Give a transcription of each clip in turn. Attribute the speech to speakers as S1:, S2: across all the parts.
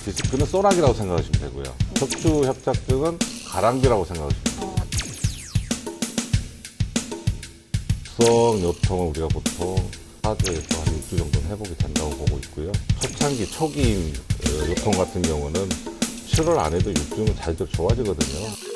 S1: 디스크는 소나기라고 생각하시면 되고요. 척추 협착증은 가랑비라고 생각하시면 됩니다. 급성 요통은 우리가 보통 4주에서 한 6주 정도는 회복이 된다고 보고 있고요. 초창기 초기인 요통 같은 경우는 7월 안 해도 6주는 자연적으로 좋아지거든요.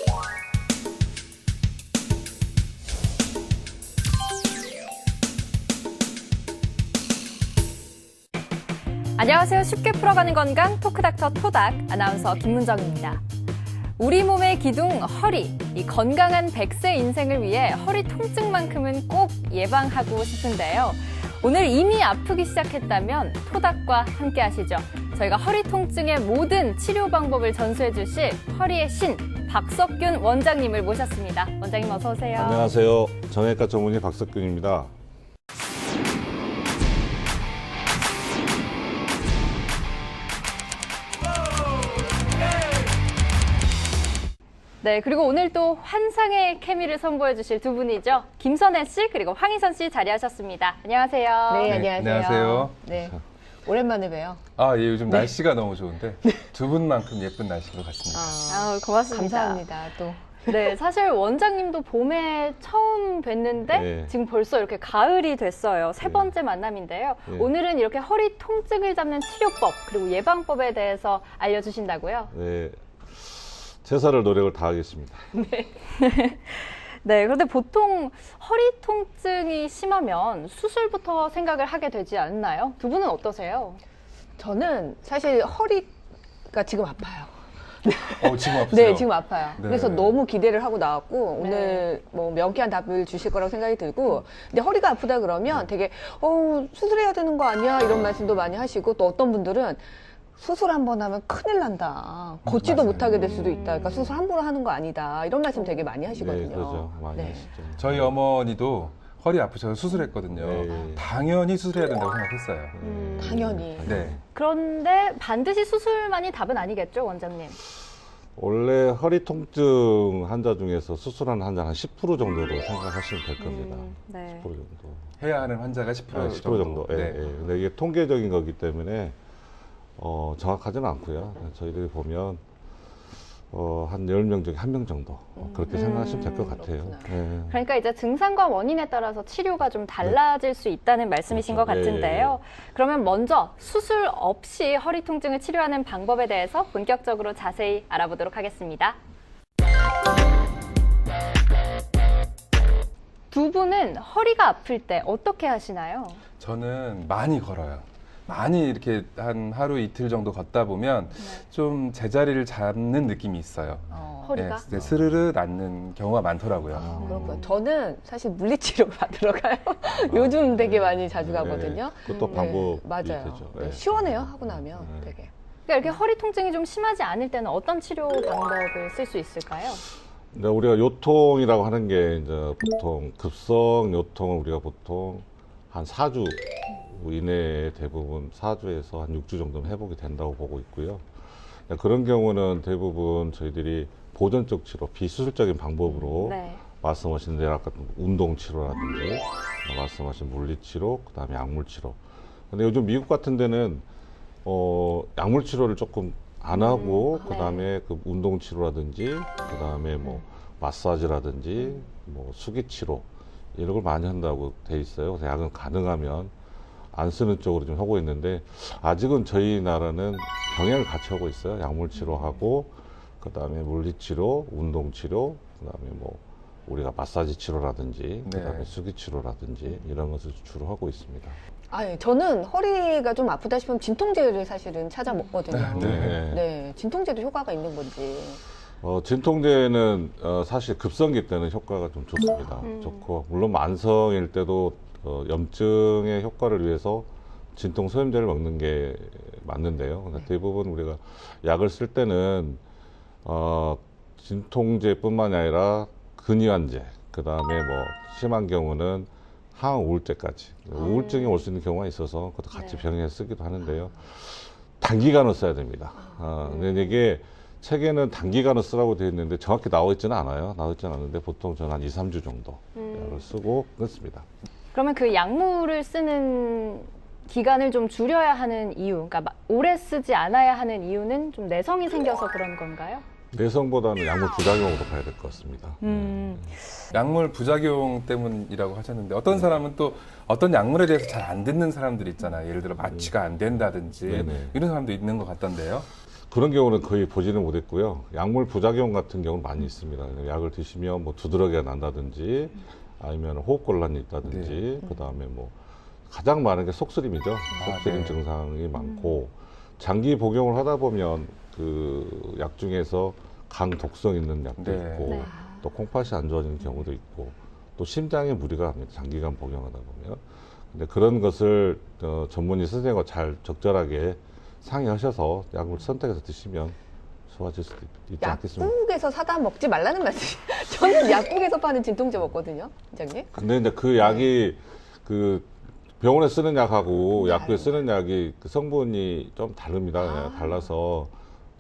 S2: 안녕하세요. 쉽게 풀어가는 건강 토크닥터 토닥 아나운서 김문정입니다. 우리 몸의 기둥 허리, 이 건강한 100세 인생을 위해 허리 통증만큼은 꼭 예방하고 싶은데요. 오늘 이미 아프기 시작했다면 토닥과 함께 하시죠. 저희가 허리 통증의 모든 치료 방법을 전수해 주실 허리의 신 박석균 원장님을 모셨습니다. 원장님 어서 오세요.
S1: 안녕하세요. 정형외과 전문의 박석균입니다.
S2: 네, 그리고 오늘 또 환상의 케미를 선보여 주실 두 분이죠. 김선혜 씨 그리고 황희선 씨 자리하셨습니다. 안녕하세요.
S3: 네,
S4: 네,
S3: 안녕하세요.
S4: 안녕하세요.
S3: 네, 오랜만에 봬요.
S4: 아, 예, 요즘 날씨가 너무 좋은데 두 분만큼 예쁜 날씨로 갔습니다.
S2: 아우, 고맙습니다.
S3: 감사합니다. 또
S2: 네, 사실 원장님도 봄에 처음 뵀는데
S1: 네.
S2: 지금 벌써 이렇게 가을이 됐어요. 세 번째 만남인데요.
S1: 네.
S2: 오늘은 이렇게 허리 통증을 잡는 치료법 그리고 예방법에 대해서 알려주신다고요?
S1: 네, 최선을 노력을 다하겠습니다.
S2: 네, 그런데 보통 허리 통증이 심하면 수술부터 생각을 하게 되지 않나요? 두 분은 어떠세요?
S3: 저는 사실 허리가 지금 아파요.
S4: 지금 아프세요?
S3: 네, 지금 아파요.
S4: 네.
S3: 그래서 너무 기대를 하고 나왔고
S2: 네.
S3: 오늘 뭐 명쾌한 답을 주실 거라고 생각이 들고 근데 허리가 아프다 그러면 되게 수술해야 되는 거 아니야? 이런 말씀도 많이 하시고 또 어떤 분들은 수술 한 번 하면 큰일 난다. 걷지도
S4: 맞아요.
S3: 못하게 될 수도 있다. 그러니까 수술 함부로 하는 거 아니다. 이런 말씀 되게 많이 하시거든요.
S1: 네, 그렇죠. 많이
S3: 네.
S1: 하시죠.
S4: 저희 어머니도 허리 아프셔서 수술했거든요.
S1: 네.
S4: 당연히 수술해야 된다고 생각했어요.
S3: 당연히.
S4: 네.
S2: 그런데 반드시 수술만이 답은 아니겠죠, 원장님?
S1: 원래 허리 통증 환자 중에서 수술하는 환자 한 10% 정도로 생각하시면 될 겁니다.
S2: 네.
S1: 10% 정도.
S4: 해야 하는 환자가 10%
S1: 10% 정도. 예,
S4: 네.
S1: 예. 근데 이게 통계적인 거기 때문에 정확하지는 않고요. 저희들이 보면 한 10명 중에 1명 정도 그렇게 생각하시면 될 것 같아요.
S3: 그렇구나.
S1: 예.
S2: 그러니까 이제 증상과 원인에 따라서 치료가 좀 달라질 수 있다는 말씀이신
S1: 그렇죠.
S2: 것 같은데요. 그러면 먼저 수술 없이 허리 통증을 치료하는 방법에 대해서 본격적으로 자세히 알아보도록 하겠습니다. 두 분은 허리가 아플 때 어떻게 하시나요?
S4: 저는 많이 걸어요. 많이 이렇게 한 하루 이틀 정도 걷다 보면 좀 제자리를 잡는 느낌이 있어요.
S2: 허리가?
S4: 네, 스르르 낫는 경우가 많더라고요.
S3: 그렇고요. 저는 사실 물리치료 받으러 가요. 요즘 되게 많이 자주 가거든요.
S1: 그것도 방법이
S3: 맞아요.
S1: 되죠.
S3: 네,
S1: 예.
S3: 시원해요. 하고 나면 되게.
S2: 그러니까 이렇게 허리 통증이 좀 심하지 않을 때는 어떤 치료 방법을 쓸 수 있을까요?
S1: 근데 우리가 요통이라고 하는 게 이제 보통 급성 요통은 우리가 보통 한 4주 이내에 대부분 4주에서 한 6주 정도는 회복이 된다고 보고 있고요. 그런 경우는 대부분 저희들이 보존적 치료, 비수술적인 방법으로
S2: 네.
S1: 말씀하신 대로 아까 운동 치료라든지 말씀하신 물리 치료, 그다음에 약물 치료. 근데 요즘 미국 같은 데는 약물 치료를 조금 안 하고 그다음에 그 운동 치료라든지 그다음에 뭐 마사지라든지 뭐 수기 치료 이런 걸 많이 한다고 돼 있어요. 그래서 약은 가능하면 안 쓰는 쪽으로 좀 하고 있는데 아직은 저희 나라는 병행을 같이 하고 있어요. 약물 치료하고 그다음에 물리 치료, 운동 치료, 그다음에 뭐 우리가 마사지 치료라든지
S4: 네.
S1: 그다음에 수기 치료라든지 이런 것을 주로 하고 있습니다.
S3: 아니, 저는 허리가 좀 아프다 싶으면 진통제를 사실은 찾아 먹거든요.
S1: 네.
S3: 네, 진통제도 효과가 있는 건지.
S1: 진통제는 사실 급성기 때는 효과가 좀 좋습니다. 좋고 물론 만성일 때도 염증의 효과를 위해서 진통 소염제를 먹는 게 맞는데요. 근데 대부분 우리가 약을 쓸 때는 진통제뿐만이 아니라 근이완제, 그 다음에 뭐 심한 경우는 항우울제까지 우울증이 올 수 있는 경우가 있어서 그것도 같이
S2: 네.
S1: 병행해 쓰기도 하는데요. 단기간으로 써야 됩니다. 근데 이게 책에는 단기간으로 쓰라고 되어 있는데 정확히 나와 있지는 않아요. 나와 있지는 않은데 보통 저는 한 2, 3주 정도 약을 쓰고 끊습니다.
S2: 그러면 그 약물을 쓰는 기간을 좀 줄여야 하는 이유, 그러니까 오래 쓰지 않아야 하는 이유는 좀 내성이 생겨서 그런 건가요?
S1: 내성보다는 약물 부작용으로 봐야 될 것 같습니다.
S4: 약물 부작용 때문이라고 하셨는데 어떤 사람은 또 어떤 약물에 대해서 잘 안 듣는 사람들이 있잖아요. 예를 들어 마취가 안 된다든지
S1: 네네.
S4: 이런 사람도 있는 것 같던데요.
S1: 그런 경우는 거의 보지는 못했고요. 약물 부작용 같은 경우는 많이 있습니다. 약을 드시면 뭐 두드러기가 난다든지 아니면 호흡곤란이 있다든지 그다음에 뭐 가장 많은 게 속쓰림이죠. 속쓰림
S4: 네.
S1: 증상이 많고 장기 복용을 하다 보면 그 약 중에서 강 독성 있는 약도
S4: 네.
S1: 있고
S2: 네.
S1: 또 콩팥이 안 좋아지는 경우도 있고 또 심장에 무리가 갑니다. 장기간 복용하다 보면. 근데 그런 것을 전문의 선생님과 잘 적절하게 상의하셔서 약을 선택해서 드시면 좋아질 수도 있지 않겠습니까?
S3: 약국에서 사다 먹지 말라는 말씀이. 저는 약국에서 파는 진통제 먹거든요, 원장님.
S1: 근데 이제 그 약이 그 병원에 쓰는 약하고
S3: 네.
S1: 약국에 쓰는 약이 그 성분이 좀 다릅니다. 달라서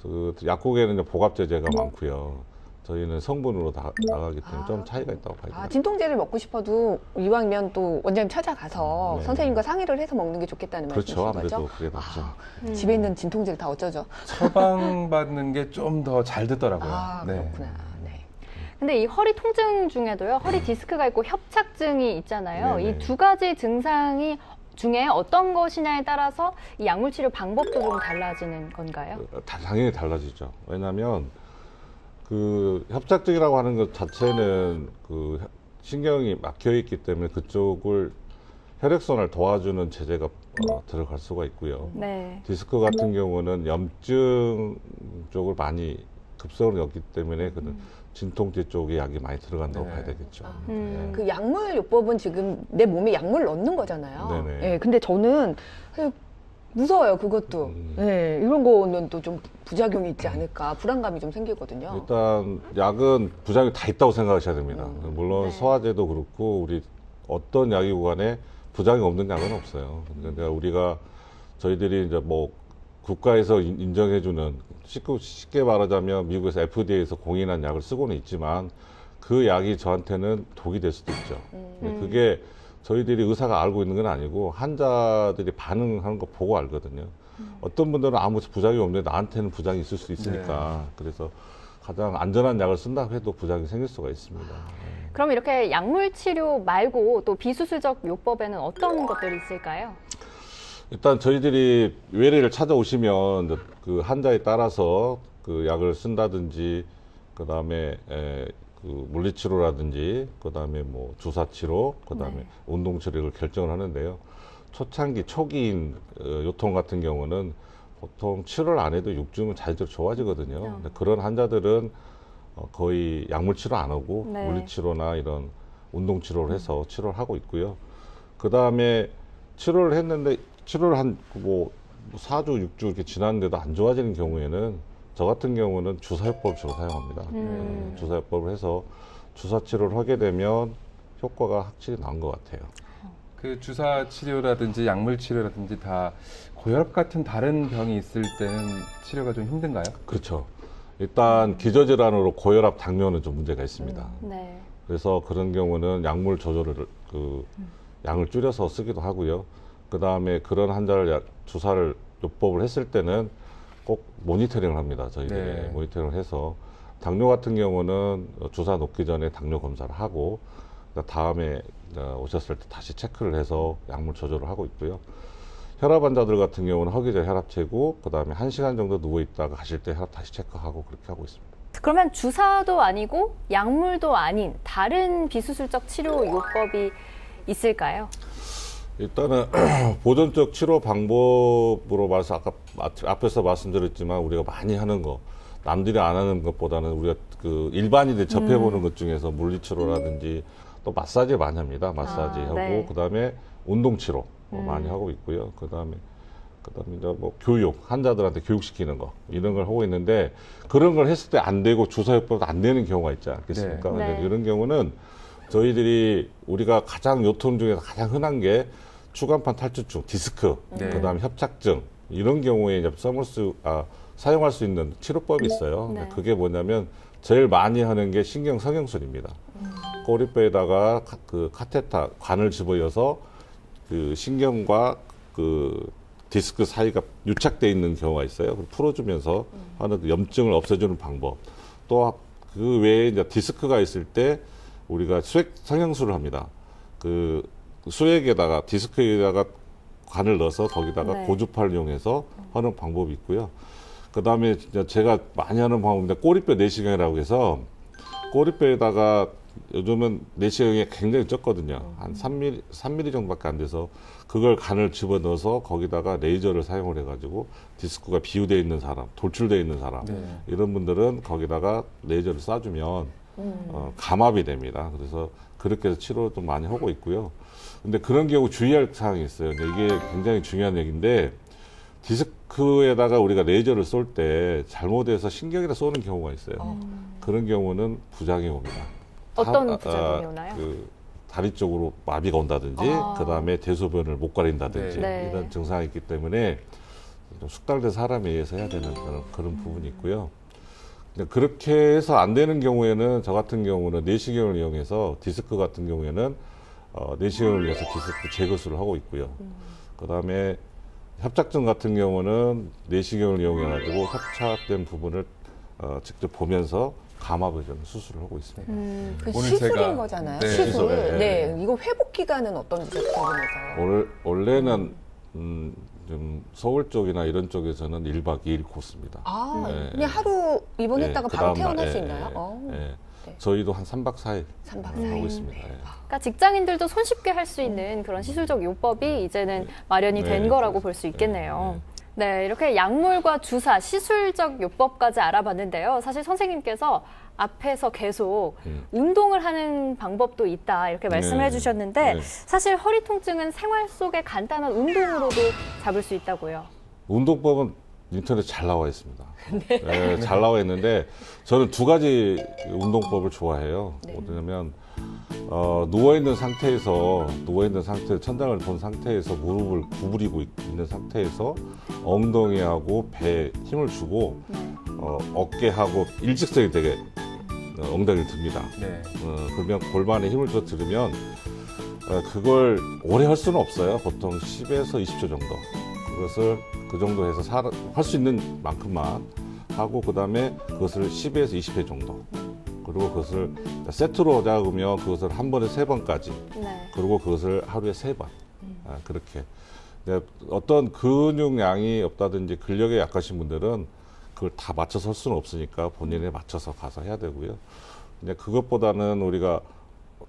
S1: 그 약국에는 이제 복합제제가 많고요. 저희는 성분으로 나가기 때문에 좀 차이가 있다고 봐야 됩니다.
S3: 진통제를 먹고 싶어도 이왕이면 또 원장님 찾아가서
S1: 네.
S3: 선생님과 상의를 해서 먹는 게 좋겠다는
S1: 그렇죠.
S3: 말씀이신
S1: 아무래도
S3: 거죠?
S1: 그게 낫죠.
S3: 집에 있는 진통제를 다 어쩌죠?
S4: 처방받는 게 좀 더 잘 듣더라고요.
S3: 그렇구나. 네.
S2: 근데 이 허리 통증 중에도요, 허리 디스크가 있고 협착증이 있잖아요.
S1: 네네.
S2: 이 두 가지 증상이 중에 어떤 것이냐에 따라서 이 약물 치료 방법도 좀 달라지는 건가요?
S1: 당연히 달라지죠. 왜냐하면 그 협착증이라고 하는 것 자체는 그 신경이 막혀 있기 때문에 그쪽을 혈액순환을 도와주는 제제가 들어갈 수가 있고요.
S2: 네.
S1: 디스크 같은 경우는 염증 쪽을 많이 급성을 였기 때문에 그는 진통제 쪽에 약이 많이 들어간다고
S4: 네.
S1: 봐야 되겠죠.
S3: 그 약물 요법은 지금 내 몸에 약물 넣는 거잖아요.
S1: 네네.
S3: 예, 근데 저는 무서워요, 그것도. 예, 이런 거는 또 좀 부작용이 있지 않을까, 불안감이 좀 생기거든요.
S1: 일단 약은 부작용이 다 있다고 생각하셔야 됩니다. 물론
S2: 네.
S1: 소화제도 그렇고 우리 어떤 약이고 간에 부작용 없는 약은 없어요. 근데 우리가 저희들이 이제 뭐 국가에서 인정해주는 쉽게 말하자면 미국에서 FDA에서 공인한 약을 쓰고는 있지만 그 약이 저한테는 독이 될 수도 있죠. 근데 그게 저희들이 의사가 알고 있는 건 아니고 환자들이 반응하는 거 보고 알거든요. 어떤 분들은 아무 부작용이 없는데 나한테는 부작용이 있을 수 있으니까 그래서 가장 안전한 약을 쓴다고 해도 부작용이 생길 수가 있습니다.
S2: 그럼 이렇게 약물 치료 말고 또 비수술적 요법에는 어떤 것들이 있을까요?
S1: 일단 저희들이 외래를 찾아오시면 이제 그 환자에 따라서 그 약을 쓴다든지 그다음에 그 물리치료라든지 그다음에 뭐 주사치료 그다음에
S2: 네.
S1: 운동치료를 결정을 하는데요. 초창기 초기인 요통 같은 경우는 보통 치료를 안 해도 6주면 자연적으로 좋아지거든요. 근데 그런 환자들은 거의 약물 치료 안 하고
S2: 네.
S1: 물리치료나 이런 운동치료를 해서 치료를 하고 있고요. 그다음에 치료를 했는데 치료를 한 뭐 4주, 6주 이렇게 지났는데도 안 좋아지는 경우에는 저 같은 경우는 주사요법을 주로 사용합니다. 주사요법을 해서 주사 치료를 하게 되면 효과가 확실히 나은 것 같아요.
S4: 그 주사 치료라든지 약물 치료라든지 다 고혈압 같은 다른 병이 있을 때는 치료가 좀 힘든가요?
S1: 그렇죠. 일단 기저질환으로 고혈압, 당뇨는 좀 문제가 있습니다.
S2: 네.
S1: 그래서 그런 경우는 약물 조절을 양을 줄여서 쓰기도 하고요. 그 다음에 그런 환자를 주사를 요법을 했을 때는 꼭 모니터링을 합니다. 저희들이
S4: 네.
S1: 모니터링을 해서 당뇨 같은 경우는 주사 놓기 전에 당뇨 검사를 하고 다음에 오셨을 때 다시 체크를 해서 약물 조절을 하고 있고요. 혈압 환자들 같은 경우는 하기 전에 혈압 재고 그 다음에 1시간 정도 누워 있다가 가실 때 혈압 다시 체크하고 그렇게 하고 있습니다.
S2: 그러면 주사도 아니고 약물도 아닌 다른 비수술적 치료 요법이 있을까요?
S1: 일단은 보존적 치료 방법으로 말해서 아까 앞에서 말씀드렸지만 우리가 많이 하는 거 남들이 안 하는 것보다는 우리가 그 일반인들 접해보는 것 중에서 물리치료라든지 또 마사지 많이 합니다. 마사지 하고
S2: 네.
S1: 그다음에 운동치료 많이 하고 있고요. 그다음에 이제 뭐 교육 환자들한테 교육시키는 거 이런 걸 하고 있는데 그런 걸 했을 때 안 되고 주사요법도 안 되는 경우가 있지 않겠습니까?
S2: 네.
S1: 근데
S2: 네.
S1: 이런 경우는 저희들이 우리가 가장 요통 중에서 가장 흔한 게 추간판 탈출증, 디스크,
S4: 네.
S1: 그다음에 협착증 이런 경우에 이제 사용할 수 있는 치료법이 있어요.
S2: 네.
S1: 근데 그게 뭐냐면 제일 많이 하는 게 신경 성형술입니다. 꼬리뼈에다가 그 카테타 관을 집어여서 그 신경과 그 디스크 사이가 유착돼 있는 경우가 있어요. 그걸 풀어주면서 하는 그 염증을 없애주는 방법. 또 그 외에 이제 디스크가 있을 때 우리가 수액 성형술을 합니다. 그 수액에다가 디스크에다가 관을 넣어서 거기다가
S2: 네.
S1: 고주파를 이용해서 하는 방법이 있고요. 그 다음에 제가 많이 하는 방법인데 꼬리뼈 내시경이라고 해서 꼬리뼈에다가 요즘은 내시경이 굉장히 적거든요. 한 3mm 정도밖에 안 돼서 그걸 관을 집어넣어서 거기다가 레이저를 사용을 해가지고 디스크가 비유되어 있는 사람, 돌출되어 있는 사람
S4: 네.
S1: 이런 분들은 거기다가 레이저를 쏴주면 감압이 됩니다. 그래서 그렇게 해서 치료를 좀 많이 하고 있고요. 근데 그런 경우 주의할 사항이 있어요. 근데 이게 굉장히 중요한 얘기인데 디스크에다가 우리가 레이저를 쏠 때 잘못해서 신경에다 쏘는 경우가 있어요. 그런 경우는 부작용이 옵니다.
S2: 어떤 부작용이 오나요?
S1: 그 다리 쪽으로 마비가 온다든지 그 다음에 대소변을 못 가린다든지
S2: 네.
S1: 이런 증상이 있기 때문에 좀 숙달된 사람에 의해서 해야 되는 그런 부분이 있고요. 근데 그렇게 해서 안 되는 경우에는 저 같은 경우는 내시경을 이용해서 디스크 같은 경우에는 내시경을 위해서 디스크 제거술을 하고 있고요. 그 다음에 협착증 같은 경우는 내시경을 이용해가지고 협착된 부분을 직접 보면서 감압을 좀 수술을 하고 있습니다.
S3: 그
S4: 오늘
S3: 시술인
S4: 제가-
S3: 거잖아요.
S4: 네.
S3: 시술.
S1: 시술, 네.
S3: 네. 이거 회복 기간은 어떤지 궁금해서.
S1: 원래는 좀 서울 쪽이나 이런 쪽에서는 1박 2일 코스입니다.
S3: 아,
S1: 네.
S3: 그냥 하루 입원했다가
S1: 그
S3: 바로
S1: 다음 날,
S3: 퇴원할 수
S1: 예,
S3: 있나요?
S1: 예, 예.
S3: 네.
S1: 저희도 한 3박 4일
S3: 3박
S1: 하고
S3: 4일.
S1: 있습니다. 예.
S2: 그러니까 직장인들도 손쉽게 할 수 있는 그런 시술적 요법이 이제는 마련이 된
S1: 네,
S2: 거라고 볼 수 있겠네요. 네, 이렇게 약물과 주사, 시술적 요법까지 알아봤는데요. 사실 선생님께서 앞에서 계속 운동을 하는 방법도 있다 이렇게 말씀을
S1: 네.
S2: 해주셨는데
S1: 네.
S2: 사실 허리 통증은 생활 속의 간단한 운동으로도 잡을 수 있다고요.
S1: 운동법은 인터넷에 잘 나와 있습니다. 네, 잘 나와 있는데 저는 두 가지 운동법을 좋아해요. 뭐냐면 누워 있는 상태에서 천장을 본 상태에서 무릎을 구부리고 있는 상태에서 엉덩이하고 배에 힘을 주고 어깨하고 일직선이 되게 엉덩이를 듭니다.
S4: 네.
S1: 그러면 골반에 힘을 줘 들으면 그걸 오래 할 수는 없어요. 보통 10에서 20초 정도. 그것을 그 정도 해서 할 수 있는 만큼만 하고 그다음에 그것을 10에서 20회 정도. 그리고 그것을 세트로 잡으면 그것을 한 번에 3번까지.
S2: 네.
S1: 그리고 그것을 하루에 3번. 그렇게. 어떤 근육량이 없다든지 근력에 약하신 분들은 그걸 다 맞춰서 할 수는 없으니까 본인에 맞춰서 가서 해야 되고요. 근데 그것보다는 우리가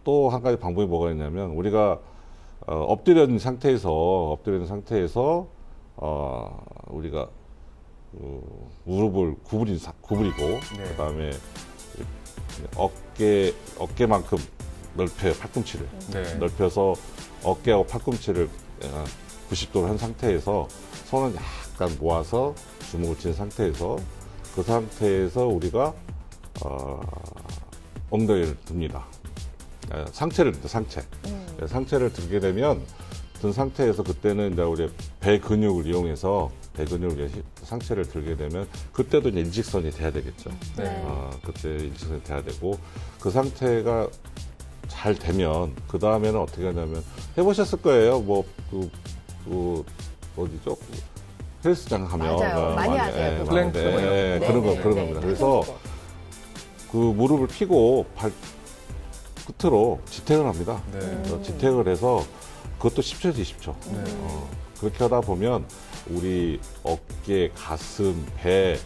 S1: 또 한 가지 방법이 뭐가 있냐면 우리가 엎드려 있는 상태에서 우리가 무릎을 구부리고
S4: 네.
S1: 그다음에 어깨만큼 넓혀요. 팔꿈치를
S4: 네.
S1: 넓혀서 어깨하고 팔꿈치를 90도로 한 상태에서 손은 약간 모아서 주먹을 쥔 상태에서 그 상태에서 우리가 엉덩이를 듭니다. 상체를 듭니다. 상체를 들게 되면 든 상태에서 그때는 이제 우리 배 근육을 이용해서 상체를 들게 되면 그때도 이제 일직선이 돼야 되겠죠.
S4: 네.
S1: 그때 일직선이 돼야 되고 그 상태가 잘 되면 그 다음에는 어떻게 하냐면 해보셨을 거예요. 어디죠? 헬스장 가면
S3: 맞아요. 많이 하세요. 그거.
S4: 플랭크.
S1: 그런
S3: 네,
S1: 그런
S3: 네,
S1: 겁니다.
S3: 네.
S1: 그래서 그 무릎을 펴고 발 끝으로 지탱을 합니다.
S4: 네.
S1: 그래서 지탱을 해서 그것도 10초에서 20초.
S4: 네.
S1: 그렇게 하다 보면 우리 어깨, 가슴, 배,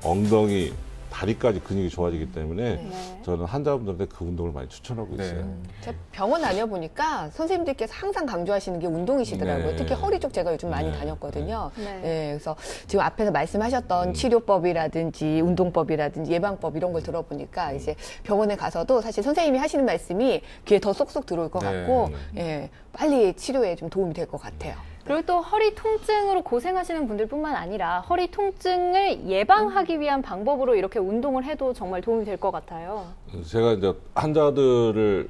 S1: 엉덩이, 다리까지 근육이 좋아지기 때문에
S2: 네.
S1: 저는 환자분들한테 그 운동을 많이 추천하고
S4: 네.
S1: 있어요.
S3: 제가 병원 다녀보니까 선생님들께서 항상 강조하시는 게 운동이시더라고요.
S1: 네.
S3: 특히 허리 쪽 제가 요즘 많이
S1: 네.
S3: 다녔거든요.
S2: 네.
S3: 네, 그래서 지금 앞에서 말씀하셨던 치료법이라든지 운동법이라든지 예방법 이런 걸 들어보니까 이제 병원에 가서도 사실 선생님이 하시는 말씀이 귀에 더 쏙쏙 들어올 것
S4: 네.
S3: 같고 예, 빨리 치료에 좀 도움이 될 것 같아요.
S2: 그리고 또 허리 통증으로 고생하시는 분들뿐만 아니라 허리 통증을 예방하기 위한 방법으로 이렇게 운동을 해도 정말 도움이 될 것 같아요.
S1: 제가 이제 환자들을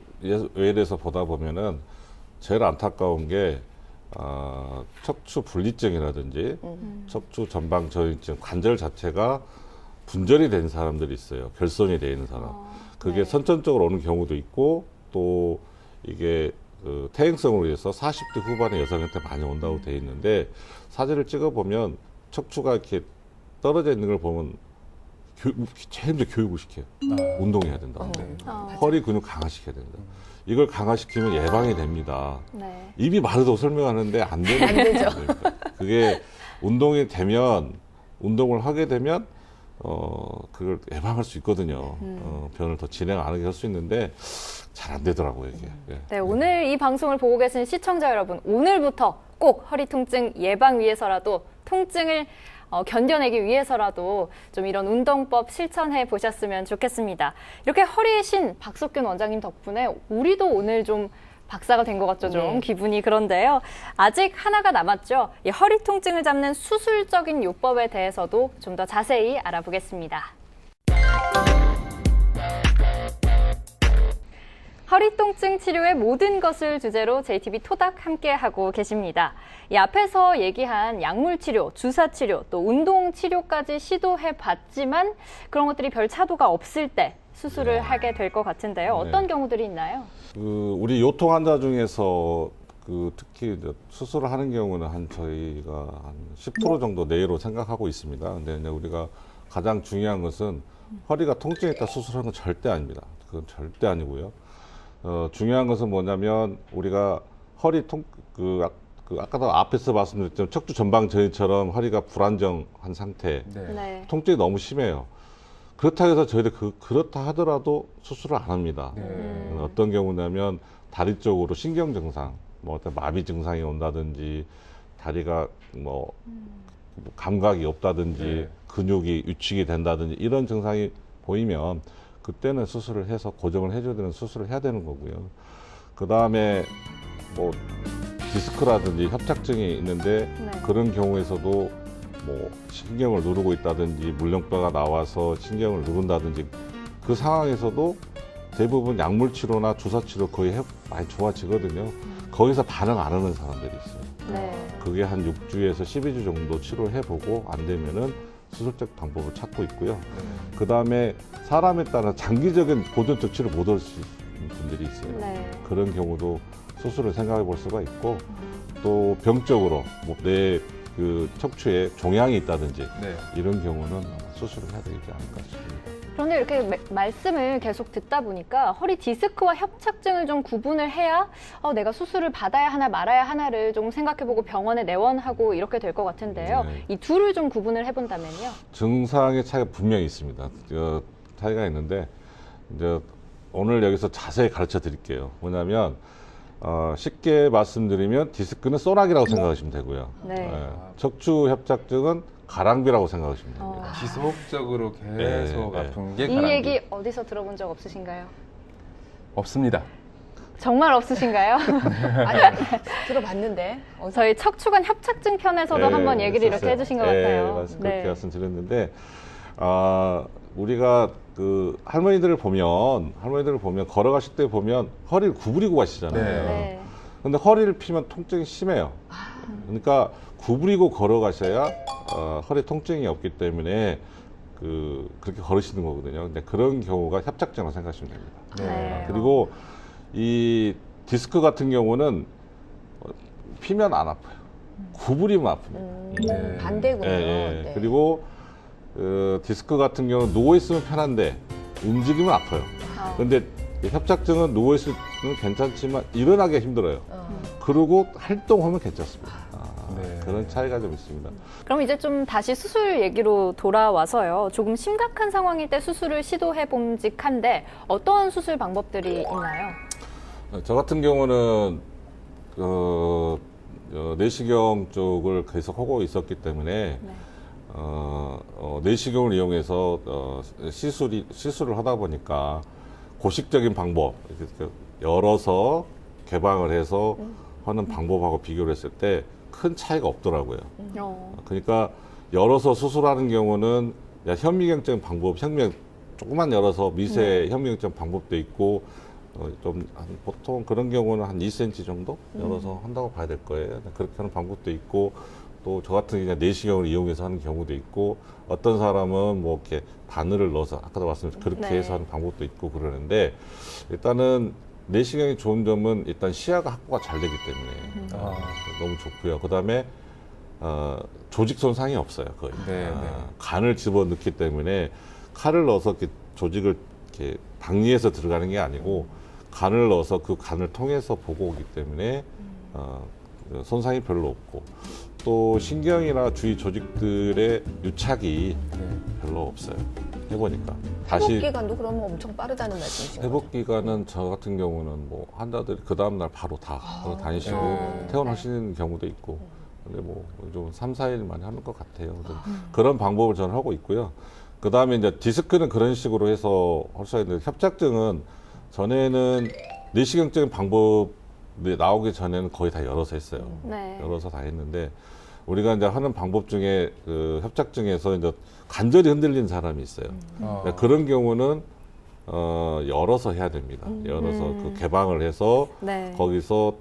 S1: 외래에서 보다 보면은 제일 안타까운 게 척추 분리증이라든지 척추 전방 저인증 관절 자체가 분절이 된 사람들이 있어요. 결손이 되어 있는 사람. 그게
S2: 네.
S1: 선천적으로 오는 경우도 있고 또 이게 그 퇴행성으로 인해서 40대 후반의 여성한테 많이 온다고 돼 있는데 사진을 찍어보면 척추가 이렇게 떨어져 있는 걸 보면 제일 먼저 교육을 시켜요. 운동해야 된다.
S4: 네.
S1: 허리 근육 강화시켜야 된다. 이걸 강화시키면 예방이 됩니다.
S2: 네.
S1: 입이 마르다고 설명하는데 안 되는
S3: 안 되죠.
S1: 거예요. 그게 운동이 되면 운동을 하게 되면 그걸 예방할 수 있거든요. 변을 더 진행 안 하게 할 수 있는데 잘 안 되더라고요 이게. 예.
S2: 네, 오늘 이 방송을 보고 계신 시청자 여러분, 오늘부터 꼭 허리 통증 예방 위해서라도 통증을 견뎌내기 위해서라도 좀 이런 운동법 실천해 보셨으면 좋겠습니다. 이렇게 허리의 신 박석균 원장님 덕분에 우리도 오늘 좀 박사가 된 것 같죠, 좀
S3: 네.
S2: 기분이. 그런데요, 아직 하나가 남았죠. 이 허리 통증을 잡는 수술적인 요법에 대해서도 좀 더 자세히 알아보겠습니다. 허리 통증 치료의 모든 것을 주제로 JTB 토닥 함께하고 계십니다. 이 앞에서 얘기한 약물 치료, 주사 치료, 또 운동 치료까지 시도해 봤지만 그런 것들이 별 차도가 없을 때 수술을 하게 될 것 같은데요. 어떤 경우들이 있나요?
S1: 우리 요통 환자 중에서 특히 이제 수술을 하는 경우는 저희가 한 10% 정도 내로 생각하고 있습니다. 근데 이제 우리가 가장 중요한 것은 허리가 통증이 있다 수술하는 건 절대 아닙니다. 그건 절대 아니고요. 중요한 것은 뭐냐면 우리가 허리 아까도 앞에서 말씀드렸지만 척추 전방 저희처럼 허리가 불안정한 상태,
S4: 네.
S2: 네.
S1: 통증이 너무 심해요. 그렇다고 해서 저희들 그렇다 하더라도 수술을 안 합니다.
S4: 네.
S1: 어떤 경우냐면 다리 쪽으로 신경 증상, 뭐 어떤 마비 증상이 온다든지 다리가 뭐 감각이 없다든지
S4: 네.
S1: 근육이 위축이 된다든지 이런 증상이 보이면 그때는 수술을 해서 고정을 해줘야 되는 수술을 해야 되는 거고요. 그 다음에 뭐 디스크라든지 협착증이 있는데
S2: 네.
S1: 그런 경우에서도 뭐 신경을 누르고 있다든지 물렁뼈가 나와서 신경을 누른다든지 그 상황에서도 대부분 약물 치료나 주사 치료 거의 많이 좋아지거든요. 거기서 반응 안 하는 사람들이 있어요.
S2: 네.
S1: 그게 한 6주에서 12주 정도 치료를 해보고 안 되면은 수술적 방법을 찾고 있고요. 그 다음에 사람에 따라 장기적인 보존적 치료 못 할 수 있는 분들이 있어요.
S2: 네.
S1: 그런 경우도 수술을 생각해 볼 수가 있고 또 병적으로 뭐 내 척추에 종양이 있다든지
S4: 네.
S1: 이런 경우는 수술을 해야 되지 않을까 싶습니다.
S2: 그런데 이렇게 말씀을 계속 듣다 보니까 허리 디스크와 협착증을 좀 구분을 해야 내가 수술을 받아야 하나 말아야 하나를 좀 생각해보고 병원에 내원하고 이렇게 될 것 같은데요.
S1: 네.
S2: 이 둘을 좀 구분을 해본다면요.
S1: 증상의 차이가 분명히 있습니다. 차이가 있는데 이제 오늘 여기서 자세히 가르쳐 드릴게요. 뭐냐면 쉽게 말씀드리면 디스크는 소나기라고 생각하시면 되고요.
S2: 네.
S1: 척추 협착증은 가랑비라고 생각하시면 됩니다.
S4: 지속적으로 계속
S1: 네.
S4: 아픈 게
S2: 이
S4: 가랑비.
S2: 얘기 어디서 들어본 적 없으신가요?
S4: 없습니다.
S2: 정말 없으신가요?
S3: 아니, 들어봤는데.
S2: 저희 척추관 협착증 편에서도 한번 얘기를 이렇게 해주신 것 같아요.
S1: 그렇게 말씀드렸는데 우리가 할머니들을 보면 걸어가실 때 보면 허리를 구부리고 가시잖아요.
S4: 네.
S2: 네.
S1: 근데 허리를 피면 통증이 심해요. 그러니까 구부리고 걸어가셔야 허리 통증이 없기 때문에 그렇게 걸으시는 거거든요. 근데 그런 경우가 협착증이라고 생각하시면 됩니다.
S2: 네.
S1: 그리고 이 디스크 같은 경우는 피면 안 아파요. 구부리면 아픕니다.
S4: 네.
S3: 반대군요.
S1: 예.
S3: 네.
S1: 그리고 디스크 같은 경우는 누워 있으면 편한데 움직이면 아파요. 근데 협착증은 누워 있으면 괜찮지만 일어나기가 힘들어요. 그리고 활동하면 괜찮습니다.
S4: 네.
S1: 그런 차이가 좀 있습니다.
S2: 그럼 이제 좀 다시 수술 얘기로 돌아와서요. 조금 심각한 상황일 때 수술을 시도해 봄직한데 어떤 수술 방법들이 있나요?
S1: 저 같은 경우는 내시경 쪽을 계속 하고 있었기 때문에 내시경을 이용해서 시술을 하다 보니까 고식적인 방법, 이렇게 열어서 개방을 해서 하는 방법하고 비교를 했을 때 큰 차이가 없더라고요. 그러니까 열어서 수술하는 경우는 현미경적 방법, 조금만 열어서 미세 현미경적 방법도 있고 보통 그런 경우는 한 2cm 정도 열어서 한다고 봐야 될 거예요. 그렇게 하는 방법도 있고 또 저 같은 경우는 내시경을 이용해서 하는 경우도 있고 어떤 사람은 뭐 이렇게 바늘을 넣어서 아까도 말씀드렸죠. 그렇게
S2: 네.
S1: 해서 하는 방법도 있고 그러는데 일단은 내시경이 좋은 점은 일단 시야가 확보가 잘 되기 때문에 너무 좋고요. 그다음에 조직 손상이 없어요. 거의.
S4: 네, 네.
S1: 간을 집어넣기 때문에 칼을 넣어서 이렇게 조직을 이렇게 박리해서 들어가는 게 아니고 간을 넣어서 그 간을 통해서 보고 오기 때문에 손상이 별로 없고 또 신경이나 주위 조직들의 유착이
S4: 네.
S1: 별로 없어요. 해보니까
S3: 회복 기간도 그러면 엄청 빠르다는 말씀이신 거죠?
S1: 회복 기간은 저 같은 경우는 뭐 환자들이 그 다음 날 바로 다 다니시고
S4: 네.
S1: 퇴원하시는 경우도 있고 근데 뭐 좀 3, 4일 만에 하는 것 같아요. 그래서 그런 방법을 저는 하고 있고요. 그 다음에 이제 디스크는 그런 식으로 해서 할 수가 있는데 협착증은 전에는 내시경적인 방법이 나오기 전에는 거의 다 열어서 했어요.
S2: 네.
S1: 열어서 다 했는데 우리가 이제 하는 방법 중에 그 협착증에서 이제 관절이 흔들리는 사람이 있어요. 그러니까 그런 경우는 열어서 해야 됩니다. 열어서 그 개방을 해서
S2: 네.
S1: 거기서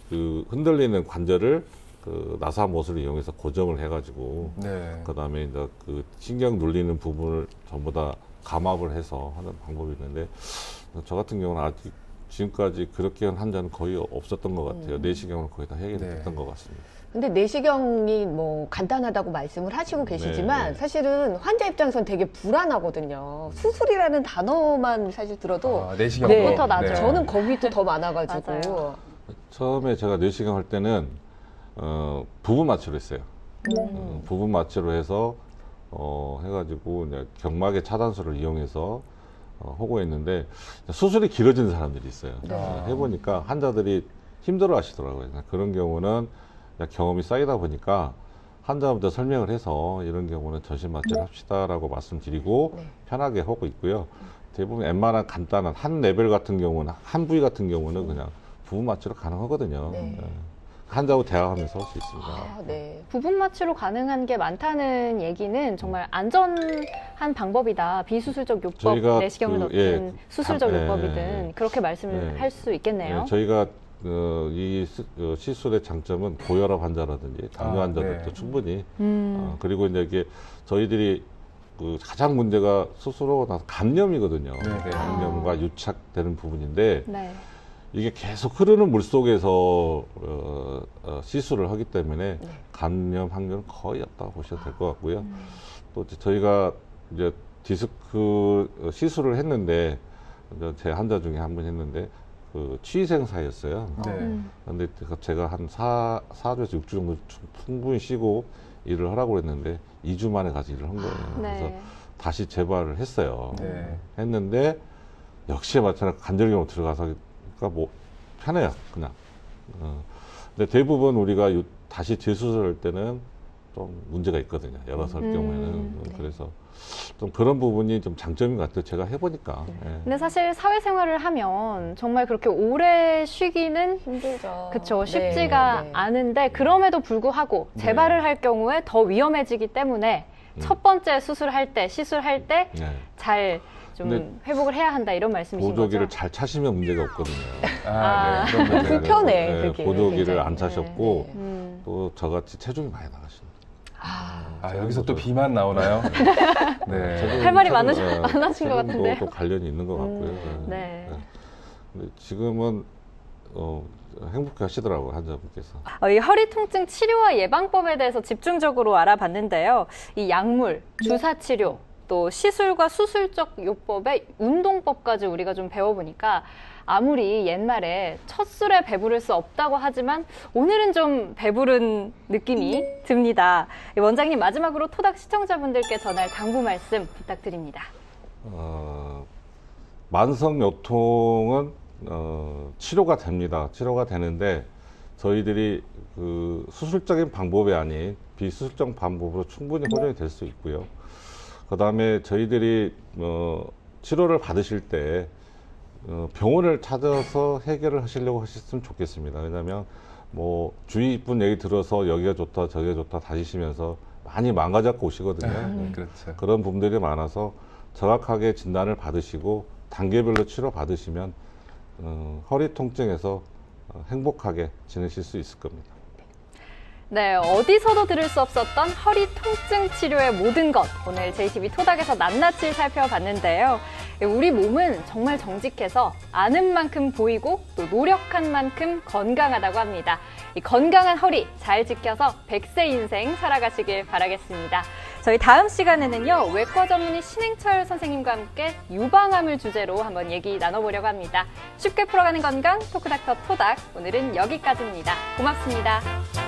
S1: 그 흔들리는 관절을 그 나사못을 이용해서 고정을 해가지고
S4: 네.
S1: 그다음에 이제 그 신경 눌리는 부분을 전부 다 감압을 해서 하는 방법이 있는데 저 같은 경우는 아직 지금까지 그렇게 한 환자는 거의 없었던 것 같아요. 내시경을 거의 다 해결됐던 것 같습니다.
S3: 근데 내시경이 뭐 간단하다고 말씀을 하시고 계시지만
S1: 네.
S3: 사실은 환자 입장에선 되게 불안하거든요. 수술이라는 단어만 사실 들어도
S4: 내시경
S2: 겁부터 나죠.
S3: 저는 겁이 또 더 많아가지고
S2: 맞아요.
S1: 처음에 제가 내시경 할 때는 부분 마취로 했어요. 부분 마취로 해서 해가지고 이제 경막의 차단술을 이용해서 하고했는데 수술이 길어지는 사람들이 있어요. 해보니까 환자들이 힘들어하시더라고요. 그런 경우는 경험이 쌓이다 보니까 환자분들 설명을 해서 이런 경우는 전신 마취를 합시다라고 말씀드리고 편하게 하고 있고요. 대부분 웬만한 간단한 한 레벨 같은 경우는 한 부위 같은 경우는 그냥 부분 마취로 가능하거든요.
S3: 네.
S1: 환자하고 대화하면서 할 수 있습니다.
S3: 아, 네.
S2: 부분 마취로 가능한 게 많다는 얘기는 정말 안전한 방법이다. 비수술적 요법,
S1: 저희가
S2: 내시경을
S1: 그,
S2: 넣든 수술적
S1: 예,
S2: 요법이든 그렇게 말씀을
S1: 예.
S2: 할 수 있겠네요.
S1: 네, 저희가 이 시술의 장점은 고혈압 환자라든지 당뇨 환자들도
S4: 네.
S1: 충분히 그리고 이제 이게 저희들이 그 가장 문제가 수술하고 나서 감염이거든요.
S4: 네.
S1: 감염과 유착되는 부분인데
S2: 네.
S1: 이게 계속 흐르는 물 속에서 시술을 하기 때문에 감염 확률은 거의 없다고 보셔도 될 것 같고요. 또 이제 저희가 이제 디스크 시술을 했는데 이제 제 환자 중에 한 분 했는데 그 취생사였어요.
S4: 네.
S1: 근데 제가 한 4주에서 6주 정도 충분히 쉬고 일을 하라고 그랬는데 2주 만에 가서 일을 한 거예요. 그래서
S2: 네.
S1: 다시 재발을 했어요.
S4: 네.
S1: 했는데 역시에 마찬가지로 관절경으로 들어가서 그러니까 뭐 편해요, 그냥. 근데 대부분 우리가 다시 재수술할 때는 좀 문제가 있거든요. 열어서 할 경우에는. 그래서 좀 그런 부분이 좀 장점인 것 같아요. 제가 해보니까. 예.
S2: 근데 사실 사회생활을 하면 정말 그렇게 오래 쉬기는
S3: 힘들죠.
S2: 그쵸
S3: 네,
S2: 쉽지가
S3: 네.
S2: 않은데 그럼에도 불구하고 재발을 할 경우에 더 위험해지기 때문에 첫 번째 수술할 때 시술할 때
S1: 네.
S2: 잘 좀
S1: 근데
S2: 회복을 해야 한다 이런 말씀이신
S1: 보조기를
S2: 거죠?
S1: 잘 차시면 문제가 없거든요.
S4: 아, 네.
S1: 그런 문제가
S3: 불편해,
S1: 있어요.
S3: 그게
S1: 보조기를
S3: 굉장히.
S1: 안 차셨고
S3: 네.
S1: 또 저같이 체중이 많이 나가시는.
S4: 아, 여기서 또 비만 나오나요? 네.
S2: 할 말이
S1: 체중,
S2: 많으신 것 같은데요.
S1: 또 관련이 있는 것 같고요.
S2: 네.
S1: 근데 지금은 행복해 하시더라고요, 환자분께서.
S2: 이 허리 통증 치료와 예방법에 대해서 집중적으로 알아봤는데요. 이 약물, 주사 치료, 또 시술과 수술적 요법의 운동법까지 우리가 좀 배워보니까 아무리 옛말에 첫 술에 배부를 수 없다고 하지만 오늘은 좀 배부른 느낌이 듭니다. 원장님 마지막으로 토닥 시청자분들께 전할 당부 말씀 부탁드립니다.
S1: 만성 요통은 치료가 됩니다. 치료가 되는데 저희들이 그 수술적인 방법이 아닌 비수술적 방법으로 충분히 호전이 될 수 있고요. 그 다음에 저희들이 치료를 받으실 때 병원을 찾아서 해결을 하시려고 하셨으면 좋겠습니다. 왜냐하면 뭐 주위 분 얘기 들어서 여기가 좋다 저기가 좋다 다니시면서 많이 망가져갖고 오시거든요.
S4: 그렇죠.
S1: 그런 분들이 많아서 정확하게 진단을 받으시고 단계별로 치료 받으시면 허리 통증에서 행복하게 지내실 수 있을 겁니다.
S2: 네, 어디서도 들을 수 없었던 허리 통증 치료의 모든 것. 오늘 JTB 토닥에서 낱낱이 살펴봤는데요. 우리 몸은 정말 정직해서 아는 만큼 보이고 또 노력한 만큼 건강하다고 합니다. 이 건강한 허리 잘 지켜서 100세 인생 살아가시길 바라겠습니다. 저희 다음 시간에는요, 외과 전문의 신행철 선생님과 함께 유방암을 주제로 한번 얘기 나눠보려고 합니다. 쉽게 풀어가는 건강 토크닥터 토닥, 오늘은 여기까지입니다. 고맙습니다.